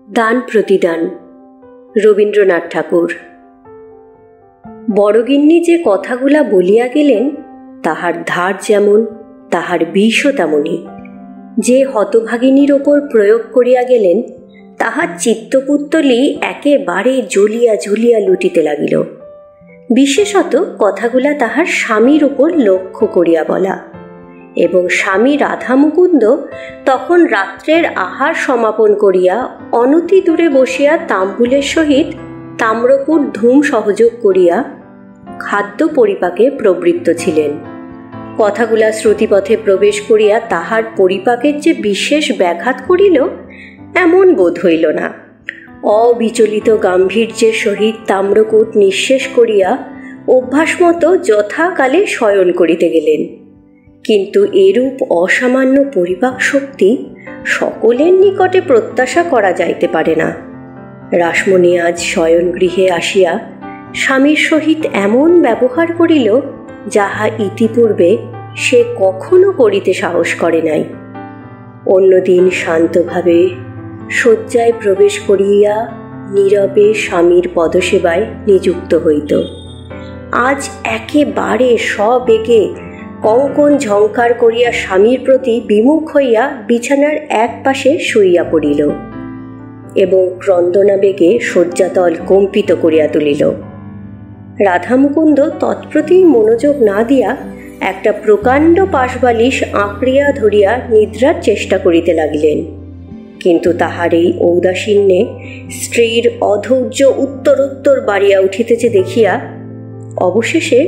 দান প্রতিদান, রবীন্দ্রনাথ ঠাকুর। বড়গিন্নি যে কথাগুলা বলিয়া গেলেন, তাহার ধার যেমন তাহার বিষও তেমনি। যে হতভাগিনীর ওপর প্রয়োগ করিয়া গেলেন, তাহার চিত্তপুত্তলি একেবারে জ্বলিয়া জ্বলিয়া লুটিতে লাগিল। বিশেষত কথাগুলা তাহার স্বামীর উপর লক্ষ্য করিয়া বলা, এবং স্বামী রাধামুকুন্দ তখন রাত্রের আহার সমাপন করিয়া অনতি দূরে বসিয়া তাম্বুলের সহিত তাম্রকূট ধূম সহযোগ করিয়া খাদ্য পরিপাকে প্রবৃত্ত ছিলেন। কথাগুলা শ্রুতিপথে প্রবেশ করিয়া তাহার পরিপাকের যে বিশেষ ব্যাঘাত করিল, এমন বোধ হইল না। অবিচলিত গাম্ভীর্যের সহিত তাম্রকূট নিঃশেষ করিয়া অভ্যাসমতো যথাকালে শয়ন করিতে গেলেন। কিন্তু এরূপ অসামান্য পরিপাক শক্তি সকলের নিকটে প্রত্যাশা করা যাইতে পারে না। রাসমণি আজ শয়নগৃহে আসিয়া স্বামীর সহিত এমন ব্যবহার করিল, যাহা ইতিপূর্বে সে কখনো করিতে সাহস করে নাই। অন্যদিন শান্তভাবে শয্যায় প্রবেশ করিয়া নীরবে স্বামীর পদসেবায় নিযুক্ত হইত। আজ একেবারে সবেগে কঙ্কন ঝঙ্কার করিয়া স্বামীর প্রতি বিমুখ হইয়া বিছানার এক পাশে শুইয়া পড়িল এবং ক্রন্দনাবেগে শয্যাতল কম্পিত করিয়া তুলিল। রাধামুকুন্দ তৎপ্রতি মনোযোগ না দিয়া একটা প্রকাণ্ড পাশবালিশ আঁকড়িয়া ধরিয়া নিদ্রার চেষ্টা করিতে লাগিলেন। কিন্তু তাহার এই ঔদাসীন্যে স্ত্রীর অধৈর্য উত্তরোত্তর বাড়িয়া উঠিতেছে দেখিয়া অবশেষে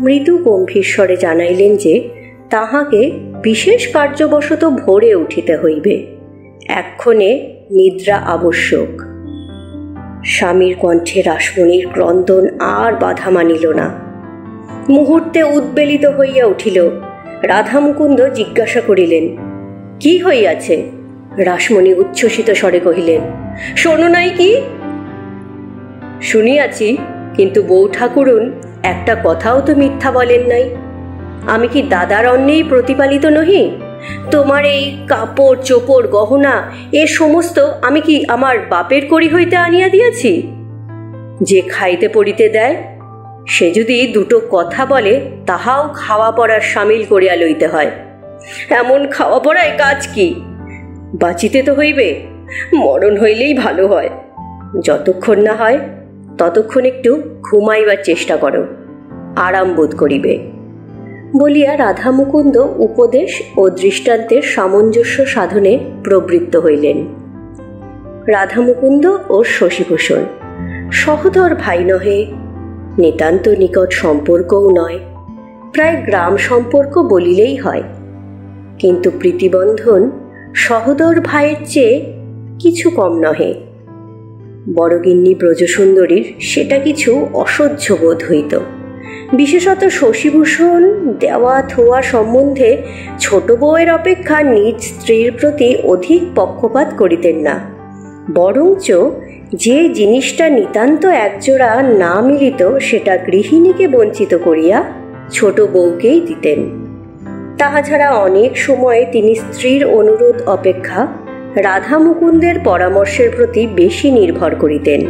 মৃদু গম্ভীর স্বরে জানাইলেন যে তাহাকে বিশেষ কার্যবশত ভোরে উঠিতে হইবে, এক্ষণে নিদ্রা আবশ্যক। স্বামীর কণ্ঠে রাসমণির ক্রন্দন আর বাধা মানিল না। মুহূর্তে উদ্বেলিত হইয়া উঠিল। রাধামুকুন্দ জিজ্ঞাসা করিলেন, কি হইয়াছে? রাসমণি উচ্ছ্বসিত স্বরে কহিলেন, শোনো নাই কি? শুনিয়াছি, কিন্তু বউ ঠাকুরুন একটা কথাও তো মিথ্যা বলেন নাই। আমি কি দাদার অন্নেই প্রতিপালিত নহি? তোমার এই কাপড় চোপড় গহনা এ সমস্ত আমি কি আমার বাপের করি হইতে আনিয়া দিয়াছি? যে খাইতে পড়িতে দেয়, সে যদি দুটো কথা বলে, তাহাও খাওয়া পড়ার সামিল করিয়া লইতে হয়। এমন খাওয়া পড়ায় কাজ কি? বাঁচিতে তো হইবে, মরণ হইলেই ভালো হয়। যতক্ষণ না হয় ততক্ষণ একটু ঘুমাইবার চেষ্টা করো, আরাম বোধ করিবে বলিয়া রাধামুকুন্দ উপদেশ ও দৃষ্টান্তের সামঞ্জস্য সাধনে প্রবৃত্ত হইলেন। রাধামুকুন্দ ও শশীভূষণ সহোদর ভাই নহে, নিতান্ত নিকট সম্পর্কও নয়, প্রায় গ্রাম সম্পর্ক বলিলেই হয়। কিন্তু প্রীতিবন্ধন সহোদর ভাইয়ের চেয়ে কিছু কম নহে। বড়গিন্নি ব্রজসুন্দরীর সেটা কিছু অসহ্য বোধ হইত। বিশেষত শশীভূষণ দেওয়া থোয়া সম্বন্ধে ছোট বউয়ের অপেক্ষা নিজ স্ত্রীর প্রতি অধিক পক্ষপাত করিতেন না, বরঞ্চ যে জিনিসটা নিতান্ত একজোড়া না মিলিত সেটা গৃহিণীকে বঞ্চিত করিয়া ছোট বউকেই দিতেন। তাহা ছাড়া অনেক সময় তিনি স্ত্রীর অনুরোধ অপেক্ষা রাধামুকুন্দের পরামর্শের প্রতি বেশি নির্ভর করিতেন।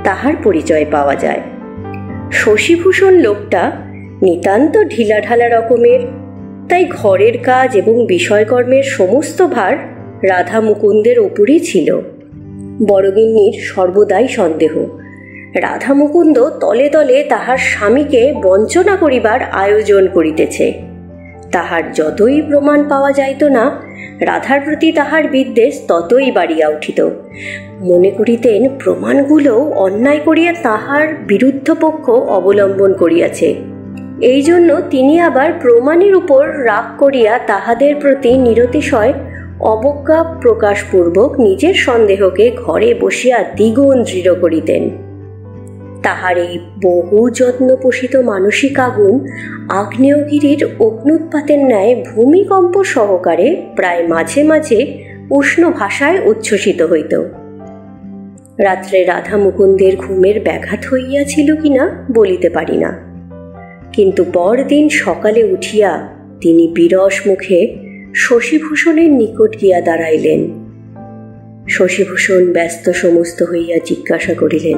তাহার পরিচয় পাওয়া যায়। শশীভূষণ লোকটা নিতান্ত ঢিলাঢালা রকমের, তাই ঘরের কাজ এবং বিষয়কর্মের সমস্ত ভার রাধামুকুন্দের উপরই ছিল। বড়গিন্নির সর্বদাই সন্দেহ, রাধামুকুন্দ তলে তলে তাহার স্বামীকে বঞ্চনা করিবার আয়োজন করিতেছে। তাহার যতই প্রমাণ পাওয়া যাইত না, রাধার প্রতি তাহার বিদ্বেষ ততই বাড়িয়া উঠিত। মনে করিতেন প্রমাণগুলো অন্যায় করিয়া তাহার বিরুদ্ধ পক্ষ অবলম্বন করিয়াছে। এই জন্য তিনি আবার প্রমাণের উপর রাগ করিয়া তাহাদের প্রতি নিরতিশয় অবজ্ঞা প্রকাশপূর্বক নিজের সন্দেহকে ঘরে বসিয়া দ্বিগুণ দৃঢ় করিতেন। তাহার এই বহু যত্ন পোষিত মানসিক আগুন আগ্নেয়গিরির অগ্নুৎপাতের ন্যায় ভূমিকম্প সহকারে প্রায় মাঝে মাঝে উষ্ণ ভাষায় উচ্ছ্বসিত হইত। রাত্রে রাধামুকুন্দের ঘুমের ব্যাঘাত হইয়াছিল কিনা বলিতে পারি না, কিন্তু পরদিন সকালে উঠিয়া তিনি বিরস মুখে শশীভূষণের নিকট গিয়া দাঁড়াইলেন। শশীভূষণ ব্যস্ত সমস্ত হইয়া জিজ্ঞাসা করিলেন,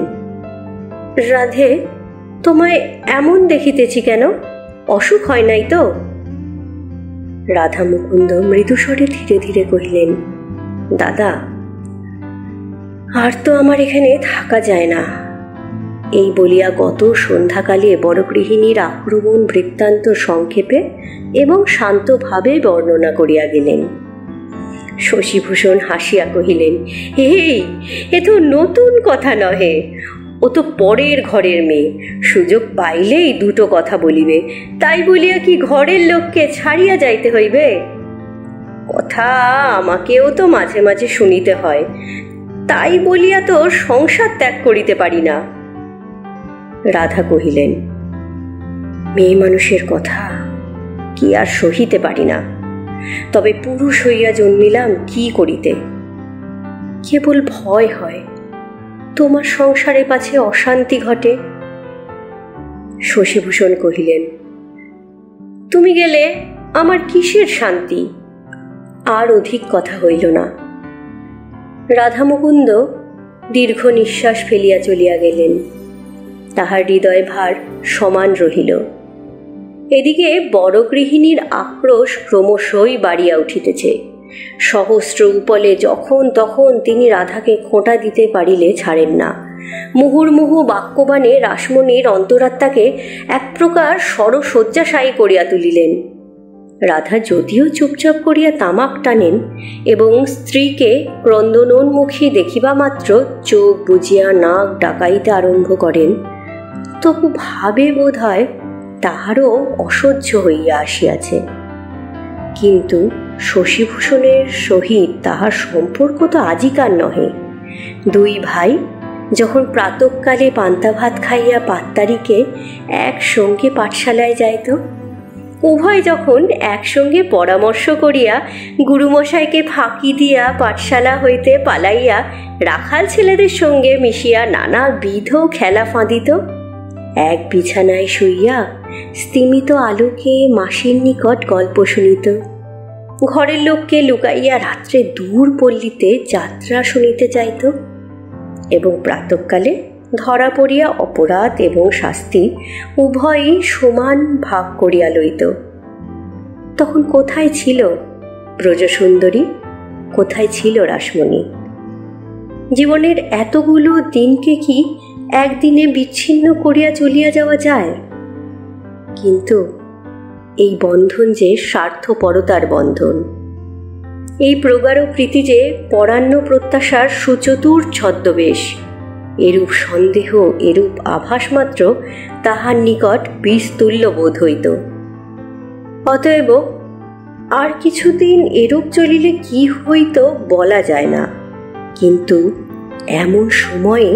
রাধে, তোমায় এমন দেখিতেছি কেন? অসুখ হয় নাই তো? রাধা মুকুন্দ মৃদুস্বরে ধীরে ধীরে কহিলেন, দাদা, আর তো আমার এখানে থাকা যায় না। এই বলিয়া গত সন্ধ্যাকালে বড় গৃহিণীর আক্রমণ বৃত্তান্ত সংক্ষেপে এবং শান্তভাবে বর্ণনা করিয়া গেলেন। শশীভূষণ হাসিয়া কহিলেন, এ তো নতুন কথা নহে, ও তো পরের ঘরের মেয়ে, সুযোগ পাইলেই দুটো কথা বলিবে, তাই বলিয়া কি ঘরের লোককে ছাড়িয়া যাইতে হইবে? কথা আমাকেও তো মাঝে মাঝে শুনিতে হয়, তাই বলিয়া তো সংসার ত্যাগ করিতে পারি না। রাধা কহিলেন, মেয়ে মানুষের কথা কি আর সহিতে পারি না, তবে পুরুষ হইয়া জন্মিলাম কি করিতে? কেবল ভয় হয় তোমার সংসারে পাছে অশান্তি ঘটে। শশীভূষণ কহিলেন, তুমি গেলে আমার কিসের শান্তি? আর অধিক কথা হইল না। রাধা মুকুন্দ দীর্ঘ নিঃশ্বাস ফেলিয়া চলিয়া গেলেন। তাহার হৃদয় ভার সমান রহিল। এদিকে বড় গৃহিণীর আক্রোশ ক্রমশই বাড়িয়া উঠিতেছে। সহস্র উপলে যখন তখন তিনি রাধাকে খোঁটা দিতে পারিলে ছাড়েন না। মুহুর্মুহু বাক্যবাণে রাসমণির অন্তরাত্মাকে এক প্রকার সরশয্যাশায়ী করিয়া তুলিলেন। রাধা যদিও চুপচাপ করিয়া তামাক টানেন এবং স্ত্রীকে ক্রন্দনোন্মুখী দেখিবা মাত্র চোখ বুজিয়া নাক ডাকাইতে আরম্ভ করেন, তবু ভাবে বোধ হয় তাহারও অসহ্য হইয়া আসিয়াছে। কিন্তু শশীভূষণের সহিত তাহার সম্পর্ক তো আজিকার নহে। দুই ভাই যখন প্রাতঃকালে পান্তা ভাত খাইয়া পাত্তারিকে একসঙ্গে পাঠশালায় যাইত, উভয় যখন একসঙ্গে পরামর্শ করিয়া গুরুমশাইকে ফাঁকি দিয়া পাঠশালা হইতে পালাইয়া রাখাল ছেলেদের সঙ্গে মিশিয়া নানাবিধ খেলা ফাঁদিত, এক বিছানায় শুইয়া স্তিমিত আলোকে মাসির নিকট গল্প শুনিত, ঘরের লোককে লুকাইয়া রাত্রে দূর পল্লীতে যাত্রা শুনিতে চাইত এবং প্রাতঃকালে ধরা পড়িয়া অপরাধ এবং শাস্তি উভয়ই সমান ভাগ করিয়া লইত। তখন কোথায় ছিল ব্রজসুন্দরী, কোথায় ছিল রাসমণি? জীবনের এতগুলো দিনকে কি একদিনে বিচ্ছিন্ন করিয়া চলিয়া যাওয়া যায়? কিন্তু এই বন্ধন যে স্বার্থপরতার বন্ধন, এই প্রগাঢ় প্রীতি যে পরান্ন প্রত্যাশার সুচতুর ছদ্মবেশ, এরূপ সন্দেহ, এরূপ আভাস মাত্র তাহার নিকট বিষতুল্য বোধ হইত। অতএব আর কিছুদিন এরূপ চলিলে কি হইত বলা যায় না। কিন্তু এমন সময়ে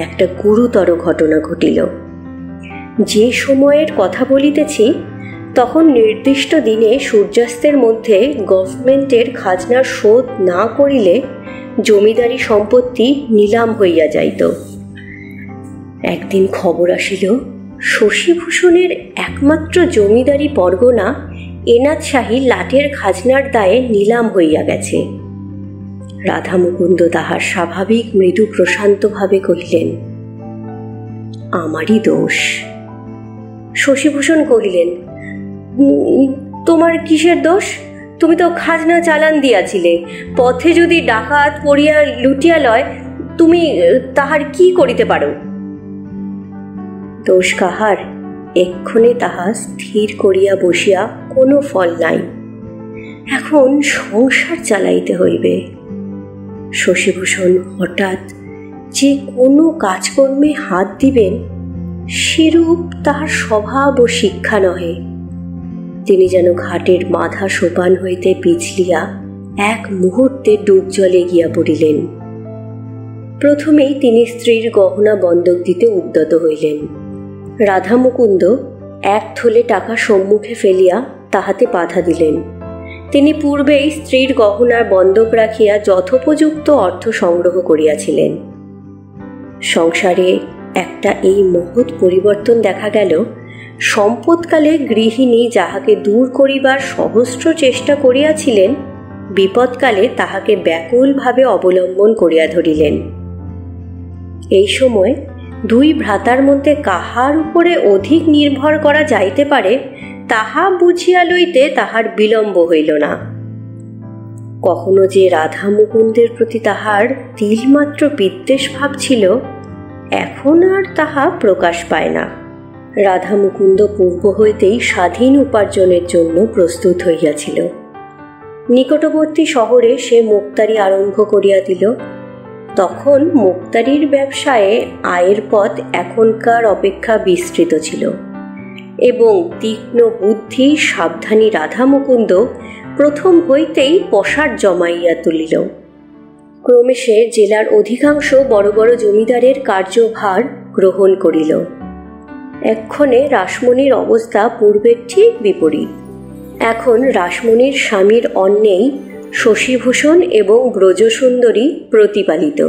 একটা গুরুতর ঘটনা ঘটিল। যে সময়ের কথা বলিতেছি তখন নির্দিষ্ট দিনে সূর্যাস্তের মধ্যে গভর্নমেন্টের খাজনার শোধ না করিলে জমিদারি সম্পত্তি নিলাম হইয়া যাইত। একদিন খবর আসিল, শশীভূষণের একমাত্র জমিদারি পরগনা এনাদশাহী লাটের খাজনার দায়ে নিলাম হইয়া গেছে। রাধা মুকুন্দ তাহার স্বাভাবিক মৃদু প্রশান্তভাবে কহিলেন, আমারই দোষ। শশীভূষণ কহিলেন, তোমার কিসের দোষ? তুমি তো খাজনা চালান দিয়াছিলে। পথে যদি ডাকাত পড়িয়া লুটিয়া লয়, তুমি তাহার কি করিতে পারো? দোষ কাহার এক্ষণে তাহা স্থির করিয়া বসিয়া কোনো ফল নাই। এখন সংসার চালাইতে হইবে। শশীভূষণ হঠাৎ যে কোনো কাজকর্মে হাত দিবেন সেরূপ তাহার স্বভাব ও শিক্ষা নহে। তিনি যেন ঘাটের মাথা সোপান হইতে পিছলিয়া এক মুহূর্তে ডুব জলে গিয়া পড়িলেন। প্রথমেই তিনি স্ত্রীর গহনা বন্ধক দিতে উদ্যত হইলেন। রাধা মুকুন্দ এক থলে টাকা সম্মুখে ফেলিয়া তাহাতে বাধা দিলেন। তিনি পূর্বেই স্ত্রীর গহনার বন্ধক রাখিয়া যথোপযুক্ত অর্থ সংগ্রহ করিয়াছিলেন। সংসারে একটা এই মহৎ পরিবর্তন দেখা গেল। সম্পদকালে গৃহিণী যাহাকে দূর করিবার সহস্র চেষ্টা করিয়াছিলেন, বিপদকালে তাহাকে ব্যাকুলভাবে অবলম্বন করিয়া ধরিলেন। এই সময় দুই ভ্রাতার মধ্যে কাহার উপরে অধিক নির্ভর করা যাইতে পারে তাহা বুঝিয়া লইতে তাহার বিলম্ব হইল না। কখনো যে রাধা মুকুন্দের প্রতি তাহার তিলমাত্র বিদ্বেষ ভাব ছিল, এখন আর তাহা প্রকাশ পায় না। রাধা মুকুন্দ পূর্ব হইতেই স্বাধীন উপার্জনের জন্য প্রস্তুত হইয়াছিল। নিকটবর্তী শহরে সে মুক্তারি আরম্ভ করিয়া দিল। তখন মুক্তারির ব্যবসায়ে আয়ের পথ এখনকার অপেক্ষা বিস্তৃত ছিল এবং তীক্ষ্ণ বুদ্ধি সাবধানী রাধা মুকুন্দ প্রথম হইতেই পসার জমাইয়া তুলিল। ক্রমে সে জেলার অধিকাংশ বড় বড় জমিদারের কার্যভার গ্রহণ করিল। এক্ষণে রাসমণির অবস্থা পূর্বের ঠিক বিপরীত। এখন রাসমণির স্বামীর অন্নেই শশীভূষণ এবং ব্রজসুন্দরী প্রতিপালিত।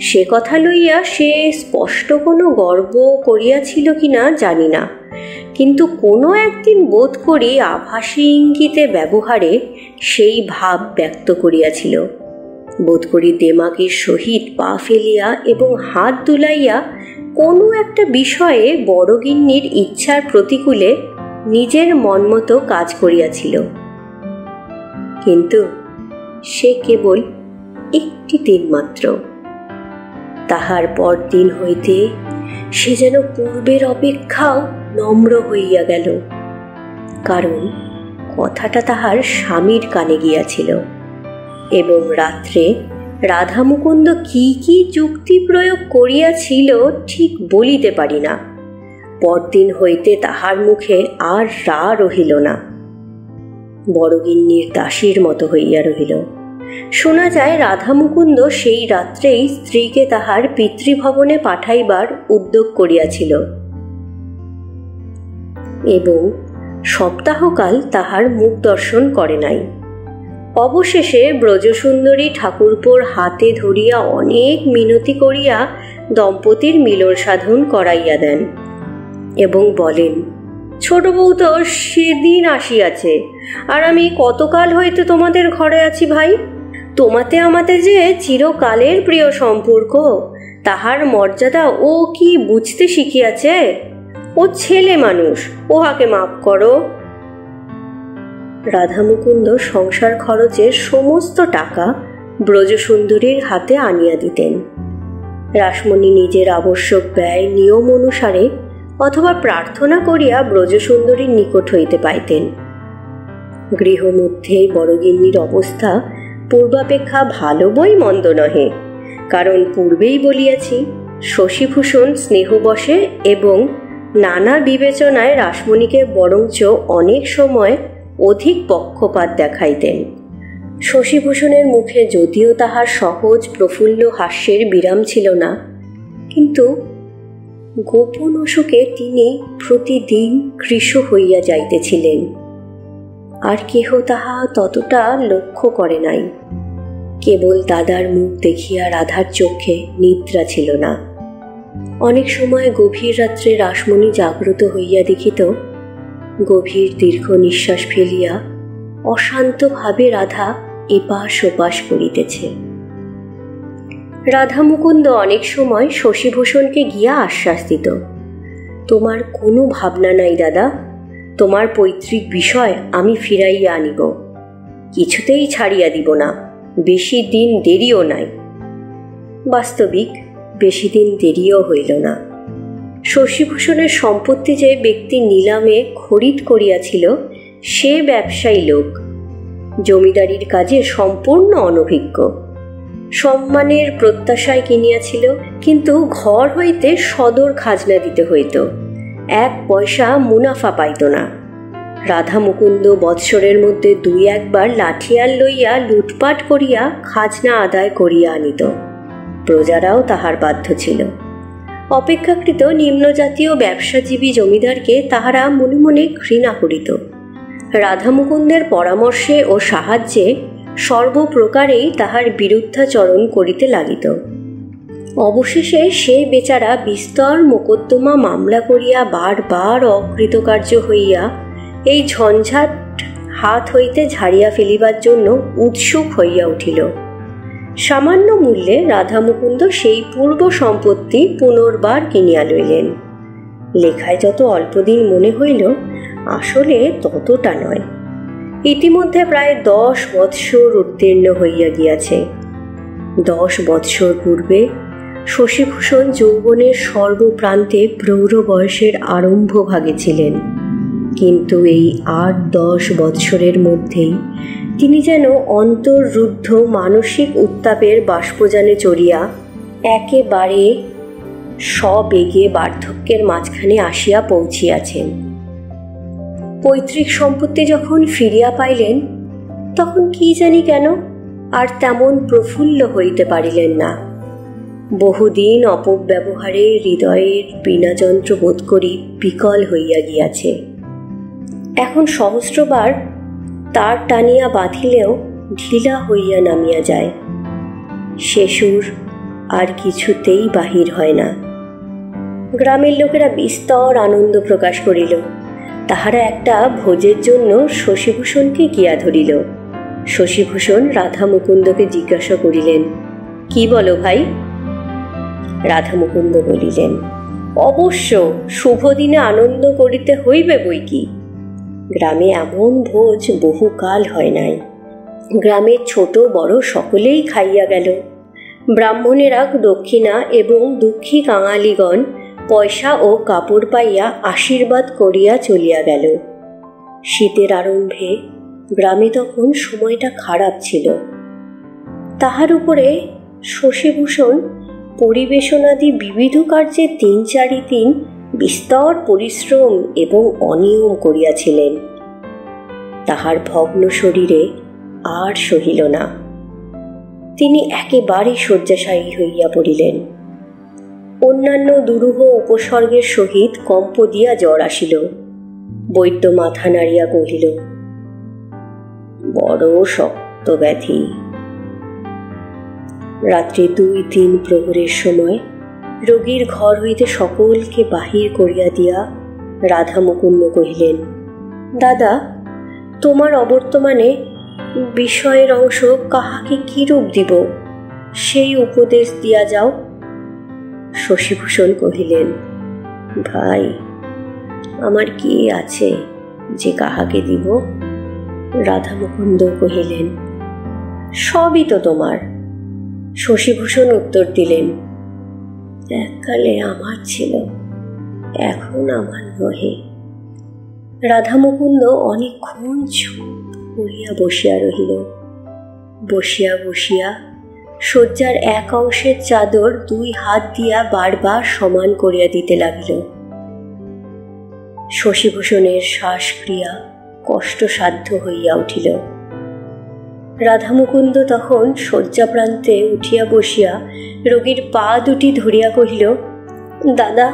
সে কথা লইয়া সে স্পষ্ট কোনো গর্ব করিয়াছিল কিনা জানি না, কিন্তু কোনো একদিন বোধ করি আভাসী ইঙ্গিতে ব্যবহারে সেই ভাব ব্যক্ত করিয়াছিল। বোধ করি দেমাগের সহিত পা ফেলিয়া এবং হাত দুলাইয়া কোনো একটা বিষয়ে বড়গিন্নির ইচ্ছার প্রতিকূলে নিজের মনমতো কাজ করিয়াছিল। কিন্তু সে কেবল একটি দিন মাত্র। তাহার পর দিন হইতে সে যেন পূর্বের অপেক্ষাও নম্র হইয়া গেল, কারণ কথাটা তাহার স্বামীর কানে গিয়াছিল এবং রাত্রে রাধা মুকুন্দ কি কি যুক্তি প্রয়োগ করিয়াছিল ঠিক বলিতে পারি না। পরদিন হইতে তাহার মুখে আর রা রহিল না, বড়গিন্নির দাসীর মতো হইয়া রহিল। শোনা যায় রাধা মুকুন্দ সেই রাত্রেই স্ত্রীকে তাহার পিতৃভবনে পাঠাইবার উদ্যোগ করিয়াছিল এবং সপ্তাহকাল তাহার মুখ দর্শন করে নাই। অবশেষে ব্রজসুন্দরী ঠাকুরপোর হাতে ধরিয়া অনেক মিনতি করিয়া দম্পতির মিলন সাধন করাইয়া দেন এবং বলেন, ছোট বউ তো সেদিন আসিয়াছে, আর আমি কতকাল হইতে তোমাদের ঘরে আছি ভাই। তোমাতে আমাতে যে চিরকালের প্রিয় সম্পর্ক, তাহার মর্যাদা ও কি বুঝতে শিখিয়াছে? ও ছেলে মানুষ, ওহাকে মাফ করো। রাধা মুকুন্দ সংসার খরচের সমস্ত টাকা ব্রজসুন্দরীর হাতে আনিয়া দিতেন। রাসমণি নিজের আবশ্যক ব্যয় নিয়ম অনুসারে অথবা প্রার্থনা করিয়া ব্রজসুন্দরীর নিকট হইতে পাইতেন। গৃহমধ্যে বড়গিন্নির অবস্থা পূর্বাপেক্ষা ভালো বই মন্দ নহে, কারণ পূর্বেই বলিয়াছি শশীভূষণ স্নেহবশে এবং নানা বিবেচনায় রাসমণিকে বরঞ্চ অনেক সময় অধিক পক্ষপাত দেখাইতেন। শশীভূষণের মুখে যদিও তাহার সহজ প্রফুল্ল হাস্যের বিরাম ছিল না, কিন্তু গোপন অসুখে তিনি প্রতিদিন কৃশ হইয়া যাইতেছিলেন, আর কেহ তাহা ততটা লক্ষ্য করে নাই। কেবল দাদার মুখ দেখিয়া রাধার চোখে নিদ্রা ছিল না। অনেক সময় গভীর রাত্রে রাসমণি জাগ্রত হইয়া দেখিত গভীর দীর্ঘ নিঃশ্বাস ফেলিয়া অশান্তভাবে রাধা এপাশ ওপাশ করিতেছে। রাধা মুকুন্দ অনেক সময় শশীভূষণকে গিয়া আশ্বাস দিত, তোমার কোনো ভাবনা নাই দাদা, তোমার পৈতৃক বিষয় আমি ফিরাইয়া আনিব, কিছুতেই ছাড়িয়া দিব না, বেশি দিন দেরিও নাই। বাস্তবিক বেশি দিন দেরিও হইল না। শশীভূষণের সম্পত্তি যে ব্যক্তি নিলামে খরিদ করিয়াছিল সে ব্যবসায়ী লোক, জমিদারির কাজে সম্পূর্ণ অনভিজ্ঞ। সম্মানের প্রত্যাশায় কিনিয়াছিল, কিন্তু ঘর হইতে সদর খাজনা দিতে হইত, 1 পয়সা মুনাফা পাইত না। রাধা মুকুন্দ বৎসরের মধ্যে 2-1 বার লাঠিয়াল লইয়া লুটপাট করিয়া খাজনা আদায় করিয়া আনিত। প্রজারাও তাহার বাধ্য ছিল। অপেক্ষাকৃত নিম্নজাতীয় ব্যবসাজীবী জমিদারকে তাহারা মনে মনে ঘৃণা করিত। রাধা মুকুন্দের পরামর্শে ও সাহায্যে সর্বপ্রকারেই তাহার বিরুদ্ধাচরণ করিতে লাগিত। অবশেষে সে বেচারা বিস্তর মোকদ্দমা মামলা করিয়া বারবার অকৃতকার্য হইয়া এই ঝঞ্ঝাট হাত হইতে ঝাড়িয়া ফেলিবার জন্য উৎসুক হইয়া উঠিল। সামান্য মূল্যে রাধামুকুন্দ সেই পূর্ব সম্পত্তি পুনর্বার কিনিয়া লইলেন। লেখায় যত অল্পদিন মনে হইল, আসলে ততটা নয়। ইতিমধ্যে প্রায় 10 বৎসর উত্তীর্ণ হইয়া গিয়াছে। 10 বৎসর পূর্বে শশীভূষণ যৌবনের সর্বপ্রান্তে প্রৌঢ় বয়সের আরম্ভ ভাগে ছিলেন, কিন্তু এই 8-10 বৎসরের মধ্যেই তিনি যেন অন্তর্রুদ্ধ মানসিক উত্তাপের বাষ্পযানে চড়িয়া একেবারে সবেগে বার্ধক্যের মাঝখানে আসিয়া পৌঁছিয়াছেন। পৈতৃক সম্পত্তি যখন ফিরিয়া পাইলেন, তখন কি জানি কেন আর তেমন প্রফুল্ল হইতে পারিলেন না। বহুদিন অপব্যবহারে হৃদয়ের বীণাযন্ত্র বোধ করি বিকল হইয়া গিয়াছে। এখন সহস্রবার তার টানিয়া বাঁধিলেও ঢিলা হইয়া নামিয়া যায়। সে সুর আর কিছুতেই বাহির হয় না। গ্রামের লোকেরা বিস্তর আনন্দ প্রকাশ করিল। তাহারা একটা ভোজের জন্য শশীভূষণকে গিয়া ধরিল। শশীভূষণ রাধামুকুন্দকে জিজ্ঞাসা করিলেন, কি বলো ভাই? রাধামুকুন্দ বলিলেন, অবশ্য শুভ দিনে আনন্দ করিতে হইবে বই কি। গ্রামে এমন ভোজ বহুকাল হয় নাই। গ্রামের ছোট বড় সকলেই খাইয়া গেল। ব্রাহ্মণেরা দক্ষিণা এবং দুঃখী কাঙালিগণ পয়সা ও কাপড় পাইয়া আশীর্বাদ করিয়া চলিয়া গেল। শীতের আরম্ভে গ্রামে তখন সময়টা খারাপ ছিল। তাহার উপরে শশীভূষণ পরিবেশনাদি বিবিধ কার্যে 3-4 দিন বিস্তর পরিশ্রম এবং অনিয়ম করিয়াছিলেন। তাহার ভগ্ন শরীরে আর সহিল না। তিনি একেবারে শয্যাশায়ী হইয়া পড়িলেন। অন্যান্য দুরূহ উপসর্গের সহিত কম্প দিয়া জ্বর আসিল। বৈদ্য মাথা নাড়িয়া কহিল, বড় শক্ত ব্যাধি। রাত্রি 2-3 প্রহরের সময় রোগীর ঘর হইতে সকলকে বাহির করিয়া দিয়া রাধামুকুন্দ কহিলেন, দাদা, তোমার অবর্তমানে বিষয়ের অংশ কাহাকে কি রূপ দিব, সেই উপদেশ দিয়া যাও। শশীভূষণ কহিলেন, ভাই, আমার কি আছে যে কাহাকে দিব? রাধামুকুন্দ কহিলেন, সবই তো তোমার। শশীভূষণ উত্তর দিলেন, এককালে আমার ছিল, এখন আমার নহে। রাধামুকুন্দ অনেকক্ষণ চুপ করিয়া বসিয়া রহিল। বসিয়া বসিয়া শয্যার এক অংশের চাদর 2 হাত দিয়া বারবার সমান করিয়া দিতে লাগিল। শশীভূষণের শ্বাসক্রিয়া কষ্টসাধ্য হইয়া উঠিল। রাধামুকুন্দ তখন শয্যাপ্রান্তে উঠিয়া বসিয়া রোগীর পা দুটি ধরিয়া কহিল, দাদা,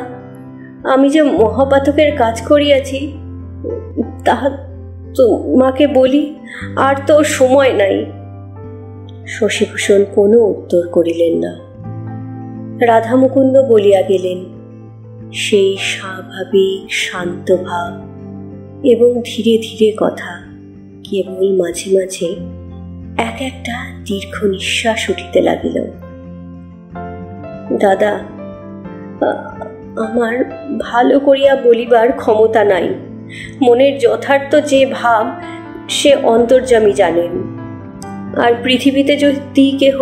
আমি যে মহাপাতকের কাজ করিয়াছি তাহা তোমাকে বলি, আর তো সময় নাই। শশীভূষণ কোনো উত্তর করিলেন না। রাধামুকুন্দ বলিয়া গেলেন, সেই স্বাভাবিক শান্ত ভাব এবং ধীরে ধীরে কথা, কেবল মাঝে মাঝে এক একটা দীর্ঘ নিঃশ্বাস উঠিতে লাগিল। দাদা, আমার ভালো করিয়া বলিবার ক্ষমতা নাই। মনের যথার্থ যে ভাব সে অন্তর্যামী জানেন। আর পৃথিবীতে যদি কেহ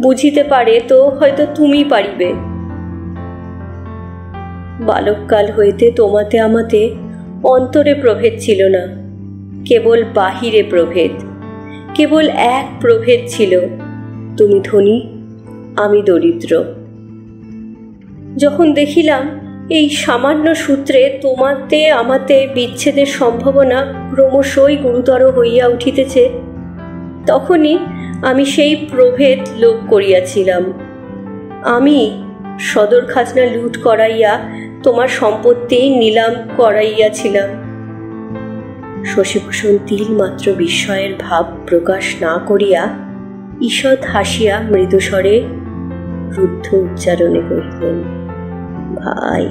বুঝিতে পারে তো হয়তো তুমি পারিবে। বালককাল হইতে তোমাতে আমাতে অন্তরে প্রভেদ ছিল না, কেবল বাহিরে প্রভেদ। কেবল এক প্রভেদ ছিল, তুমি ধনী, আমি দরিদ্র। যখন দেখিলাম এই সামান্য সূত্রে তোমাতে আমাতে বিচ্ছেদের সম্ভাবনা ক্রমশই গুরুতর হইয়া উঠিতেছে, তখনই আমি সেই প্রভেদ লোপ করিয়াছিলাম। আমি সদর খাজনা লুট করাইয়া তোমার সম্পত্তি নিলাম করাইয়াছিলাম। শশীভূষণ তিলমাত্র বিস্ময়ের ভাব প্রকাশ না করিয়া ঈষৎ হাসিয়া মৃদুস্বরে রুদ্ধ উচ্চারণে কহিলেন, ভাই,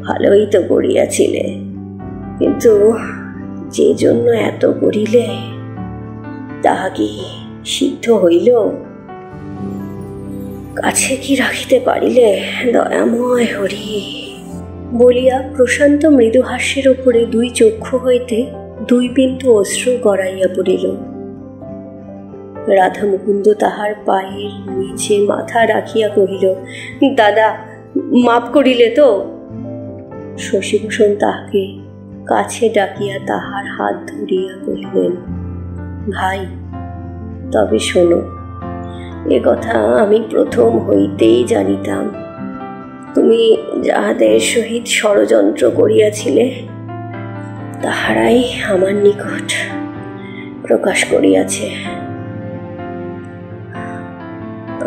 ভালোই তো করিয়াছিলে, কিন্তু যে জন্য এত করিলে তাহা কি সিদ্ধ হইল? কাছে কি রাখিতে পারিলে দয়াময় হরি? বলিয়া প্রশান্ত মৃদু হাস্যের ওপরে দুই চক্ষু হইতে দুই বিন্দু অশ্রু গড়াইয়া পড়িল। রাধা মুকুন্দ তাহার পায়ের নিচে মাথা রাখিয়া কহিল, দাদা, মাপ করিলে তো? শশীভূষণ তাহাকে কাছে ডাকিয়া তাহার হাত ধরিয়া কহিলেন, ভাই, তবে শোনো, এ কথা আমি প্রথম হইতেই জানিতাম। তুমি যাহাদের সহিত ষড়যন্ত্র করিয়াছিলে তাহারাই আমার নিকট প্রকাশ করিয়াছে।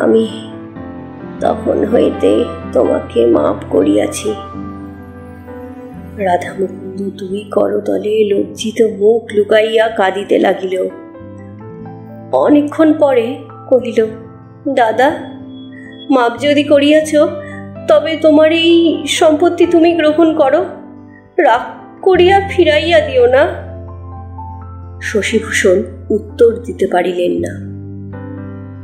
আমি তখন হইতে তোমাকে মাপ করিয়াছি। রাধা মুকুন্দ দুই করতলে লজ্জিত মুখ লুকাইয়া কাঁদিতে লাগিল। অনেকক্ষণ পরে কহিল, দাদা, মাপ যদি করিয়াছ তবে তোমার এই সম্পত্তি তুমি গ্রহণ করো, রাগ করিয়া ফিরাইয়া দিও না। শশীভূষণ উত্তর দিতে পারিলেন না।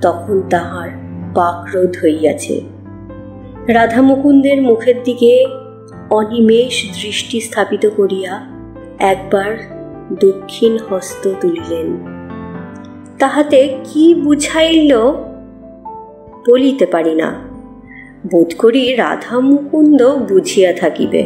তখন তাহার বাকরোধ হইয়াছে। রাধা মুকুন্দের মুখের দিকে অনিমেষ দৃষ্টি স্থাপিত করিয়া একবার দক্ষিণ হস্ত তুলিলেন। তাহাতে কি বুঝাইল বলিতে পারি না, বোধ করি রাধা মুকুন্দ বুঝিয়া থাকিবে।